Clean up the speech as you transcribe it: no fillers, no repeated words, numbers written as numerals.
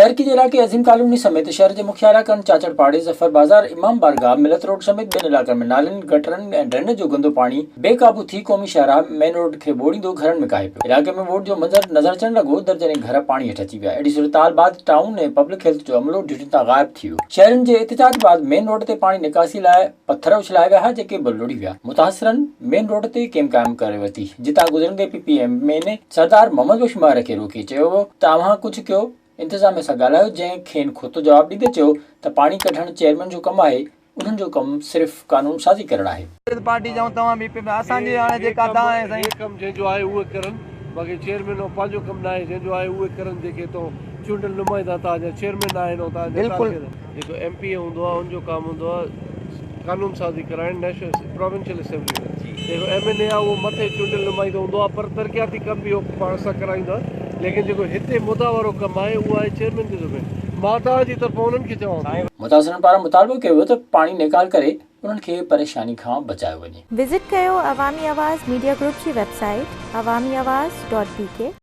शहर के इलाके अजीम कॉलोनी समेत शहर के मुख्यालय कन चाचड़पाड़े जफर बाजार इमाम बारगाह मिलत रोड समेत ॿियनि इलाक़नि में नालनि गटरनि ऐं ड्रेनेज जो गंदो पाणी बेकाबू थी क़ौमी शाहराह मेन रोड खे ॿोड़ींदो घरनि में काहे पियो। इलाके में वोट जो मंज़र नज़र अचण लॻो, दर्जने घर पाणी हेठि अची विया। अहिड़ी सूरताल बाद टाउन ऐं पब्लिक हेल्थ जो अमलो ड्यूटी तां गाइब थी वियो। शहरनि जे एहतिजाज बाद मेन रोड ते पाणी निकासी लाइ पत्थर उछलाया विया, जेके बि लुड़ी विया। मुतासिरनि मेन रोड ते कैंप क़ाइम करे वरिती, जितां गुज़रंदे PPM सरदार मोहम्मद बुशमार खे रोके चयो वियो, तव्हां कुझु कयो। इंतज़ामिया सां ॻाल्हायो, जंहिं खेनि खोतो जवाब ॾींदे चयो त पाणी कढणु चेयरमैन जो कमु आहे, उन्हनि जो कमु सिर्फ़ु कानून साज़ी करणु आहे। पार्टी जाऊं तव्हां बि असांजी हाणे जेका तव्हां आहे साईं कमु जंहिंजो आहे उहे करनि, बाक़ी चेयरमैन जो पंहिंजो कमु न आहे, जंहिंजो आहे उहे करनि जेके तो चूंडियल नुमाइंदा तव्हांजा चेयरमैन आहिनि, बिल्कुलु जेको MP हूंदो आहे उनजो कमु हूंदो आहे कानून साज़ी कराइण नेशनल प्रोविंशियल असेंबली में। जेको MNA आहे उहो मथे चूंडियल नुमाइंदो हूंदो आहे, पर तरक़ियाती कमु बि उहो पाण सां कराईंदो आहे। लेकिन जेको हिते मुद्दा वारो कमु आहे उहो आहे चेयरमैन जे ज़िम्मे। मां तव्हांजी तरफ़ां उन्हनि खे चवां मुतासिरनि पारां मुतालबो कयो वियो त पाणी निकाल करे उन्हनि खे परेशानी खां बचायो वञे। विज़िट कयो अवामी आवाज़ मीडिया ग्रुप जी वेबसाइट awamiawaz.bk